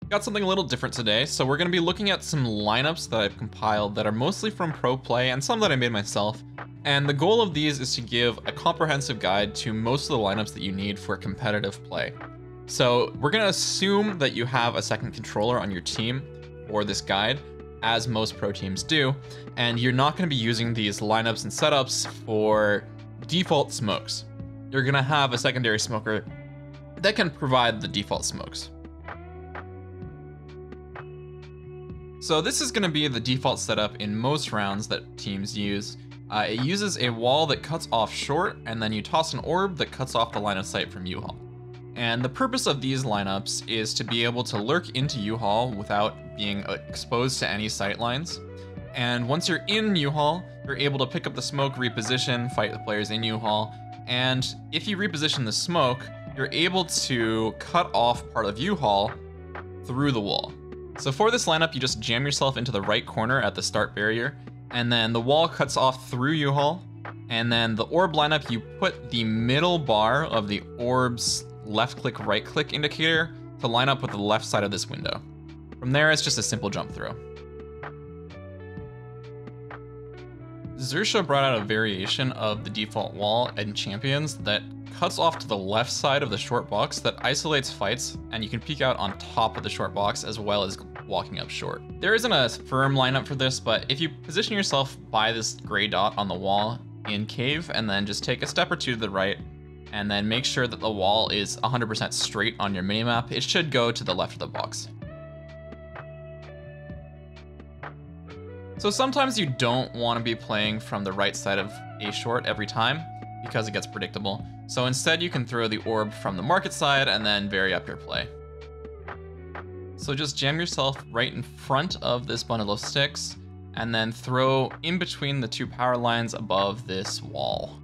Got something a little different today, so we're going to be looking at some lineups that I've compiled that are mostly from pro play and some that I made myself. And the goal of these is to give a comprehensive guide to most of the lineups that you need for competitive play. So we're going to assume that you have a second controller on your team for this guide, as most pro teams do, and you're not going to be using these lineups and setups for default smokes. You're going to have a secondary smoker that can provide the default smokes. So this is going to be the default setup in most rounds that teams use. It uses a wall that cuts off short, and then you toss an orb that cuts off the line of sight from U-Haul. And the purpose of these lineups is to be able to lurk into U-Haul without being exposed to any sight lines. And once you're in U-Haul, you're able to pick up the smoke, reposition, fight the players in U-Haul, and if you reposition the smoke, you're able to cut off part of U-Haul through the wall. So for this lineup, you just jam yourself into the right corner at the start barrier, and then the wall cuts off through U-Haul, and then the orb lineup, you put the middle bar of the orb's left click, right click indicator to line up with the left side of this window. From there, it's just a simple jump through. Xerxia brought out a variation of the default wall in Champions that cuts off to the left side of the short box that isolates fights, and you can peek out on top of the short box as well as walking up short. There isn't a firm lineup for this, but if you position yourself by this gray dot on the wall in Cave and then just take a step or two to the right, and then make sure that the wall is 100% straight on your minimap, it should go to the left of the box. So sometimes you don't want to be playing from the right side of a short every time because it gets predictable. So instead you can throw the orb from the market side and then vary up your play. So just jam yourself right in front of this bundle of sticks and then throw in between the two power lines above this wall.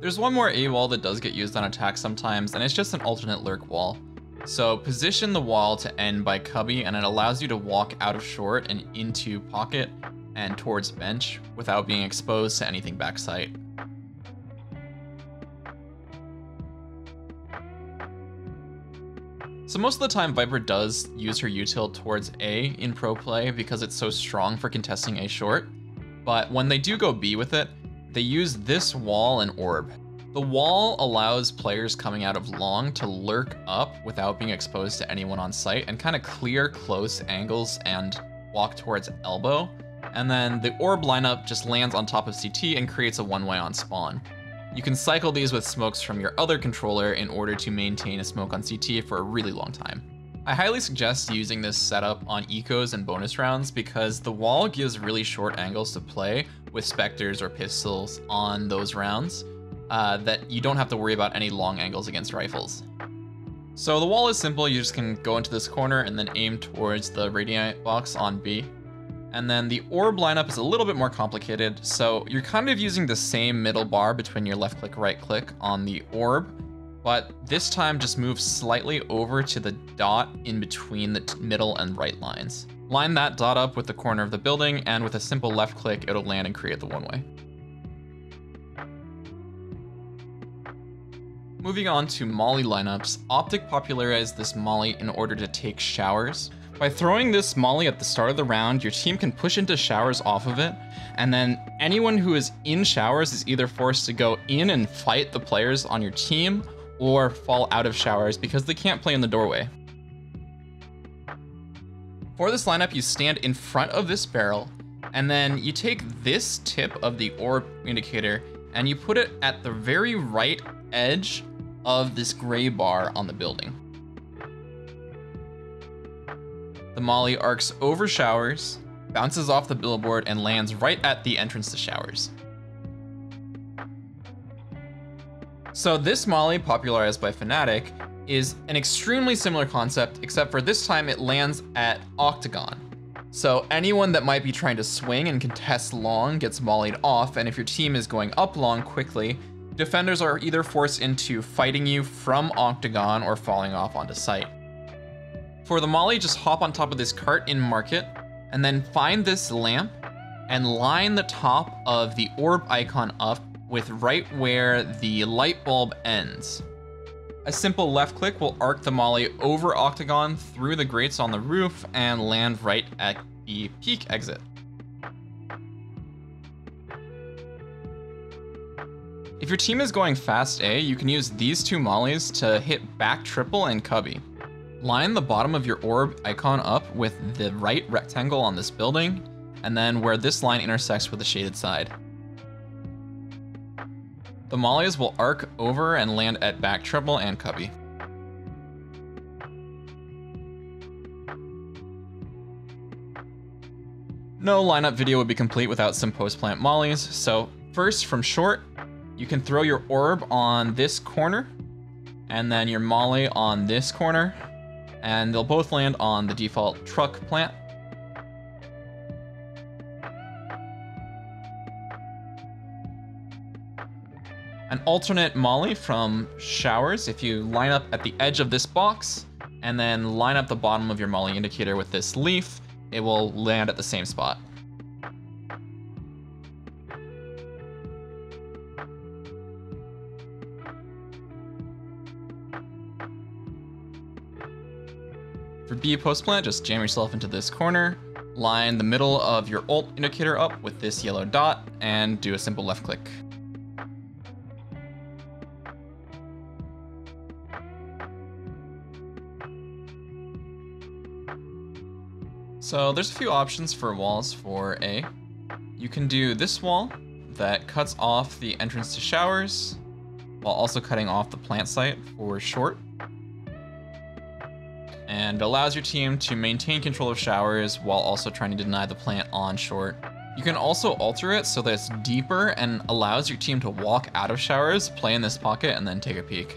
There's one more A wall that does get used on attack sometimes, and it's just an alternate lurk wall. So position the wall to end by Cubby, and it allows you to walk out of short and into pocket and towards bench without being exposed to anything backside. So most of the time Viper does use her util towards A in pro play because it's so strong for contesting A short, but when they do go B with it, they use this wall and orb. The wall allows players coming out of long to lurk up without being exposed to anyone on site and kind of clear close angles and walk towards elbow. And then the orb lineup just lands on top of CT and creates a one-way on spawn. You can cycle these with smokes from your other controller in order to maintain a smoke on CT for a really long time. I highly suggest using this setup on ecos and bonus rounds because the wall gives really short angles to play with specters or pistols on those rounds that you don't have to worry about any long angles against rifles. So the wall is simple. You just can go into this corner and then aim towards the radiant box on B. And then the orb lineup is a little bit more complicated. So you're kind of using the same middle bar between your left click, right click on the orb, but this time just move slightly over to the dot in between the middle and right lines. Line that dot up with the corner of the building, and with a simple left click, it'll land and create the one-way. Moving on to Molly lineups, Optic popularized this Molly in order to take showers. By throwing this Molly at the start of the round, your team can push into showers off of it, and then anyone who is in showers is either forced to go in and fight the players on your team or fall out of showers because they can't play in the doorway. For this lineup, you stand in front of this barrel, and then you take this tip of the orb indicator and you put it at the very right edge of this gray bar on the building. The Molly arcs over showers, bounces off the billboard, and lands right at the entrance to showers. So this Molly, popularized by Fnatic, is an extremely similar concept, except for this time it lands at Octogon. So anyone that might be trying to swing and contest long gets mollied off, and if your team is going up long quickly, defenders are either forced into fighting you from Octogon or falling off onto site. For the Molly, just hop on top of this cart in market, and then find this lamp and line the top of the orb icon up with right where the light bulb ends. A simple left click will arc the Molly over Octogon through the grates on the roof and land right at the peak exit. If your team is going fast A, you can use these two Mollies to hit back triple and Cubby. Line the bottom of your orb icon up with the right rectangle on this building, and then where this line intersects with the shaded side. The Mollies will arc over and land at back triple and Cubby. No lineup video would be complete without some post-plant Mollies, so first from short, you can throw your orb on this corner, and then your Molly on this corner, and they'll both land on the default truck plant. An alternate Molly from showers, if you line up at the edge of this box, and then line up the bottom of your Molly indicator with this leaf, it will land at the same spot. For B post plant, just jam yourself into this corner, line the middle of your ult indicator up with this yellow dot, and do a simple left click. So there's a few options for walls for A. You can do this wall that cuts off the entrance to showers, while also cutting off the plant site for short, and allows your team to maintain control of showers while also trying to deny the plant on short. You can also alter it so that it's deeper and allows your team to walk out of showers, play in this pocket, and then take a peek.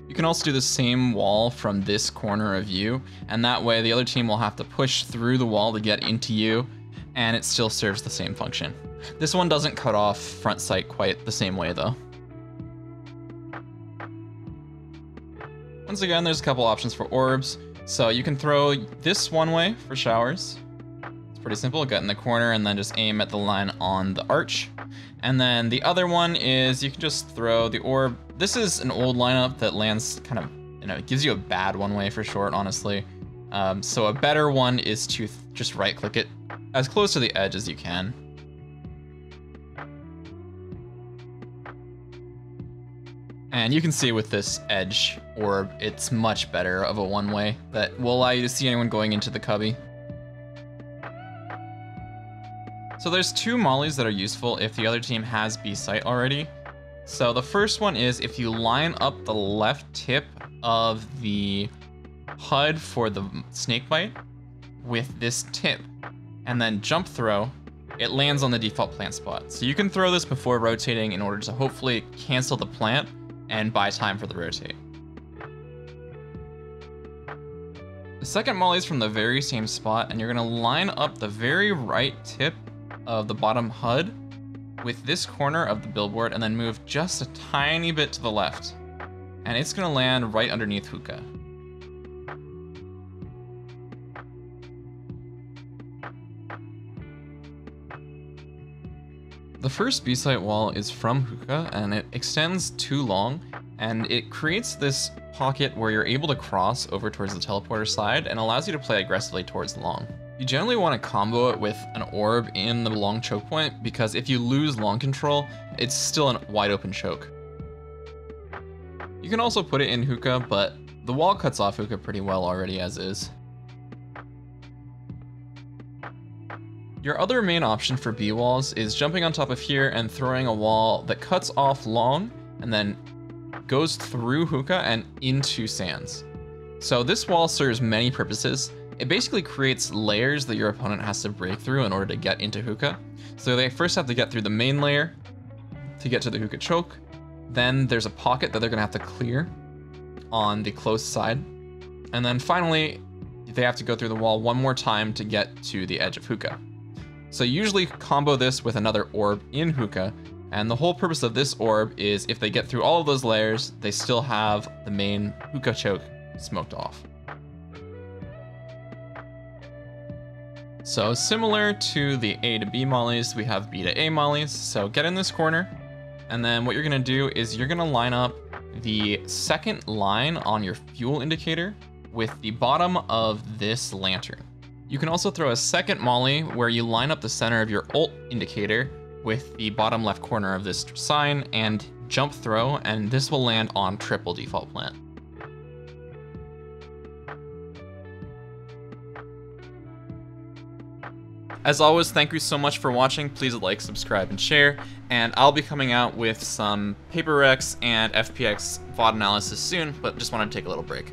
You can also do the same wall from this corner of you, and that way the other team will have to push through the wall to get into you, and it still serves the same function. This one doesn't cut off front sight quite the same way though. Once again, there's a couple options for orbs. So you can throw this one way for showers. It's pretty simple, get in the corner and then just aim at the line on the arch. And then the other one is you can just throw the orb. This is an old lineup that lands kind of, it gives you a bad one way for short, honestly. So a better one is to just right click it as close to the edge as you can. And you can see with this edge orb, it's much better of a one-way that will allow you to see anyone going into the cubby. So there's two mollies that are useful if the other team has B site already. So the first one is if you line up the left tip of the HUD for the snake bite with this tip and then jump throw, it lands on the default plant spot. So you can throw this before rotating in order to hopefully cancel the plant and buy time for the rotate. The second molly is from the very same spot, and you're gonna line up the very right tip of the bottom HUD with this corner of the billboard and then move just a tiny bit to the left. And it's gonna land right underneath hookah. The first B-site wall is from hookah and it extends too long and it creates this pocket where you're able to cross over towards the teleporter side and allows you to play aggressively towards the long. You generally want to combo it with an orb in the long choke point because if you lose long control, it's still a wide open choke. You can also put it in hookah, but the wall cuts off hookah pretty well already as is. Your other main option for B walls is jumping on top of here and throwing a wall that cuts off long and then goes through hookah and into sands. So this wall serves many purposes. It basically creates layers that your opponent has to break through in order to get into hookah. So they first have to get through the main layer to get to the hookah choke. Then there's a pocket that they're gonna have to clear on the close side. And then finally, they have to go through the wall one more time to get to the edge of hookah. So usually combo this with another orb in hookah, and the whole purpose of this orb is if they get through all of those layers, they still have the main hookah choke smoked off. So similar to the A to B mollies, we have B to A mollies. So get in this corner, And then what you're gonna do is you're gonna line up the second line on your fuel indicator with the bottom of this lantern. You can also throw a second Molly where you line up the center of your ult indicator with the bottom left corner of this sign and jump throw, and this will land on triple default plant. As always, thank you so much for watching. Please like, subscribe, and share. And I'll be coming out with some Paper Recs and FPX VOD analysis soon, but just wanted to take a little break.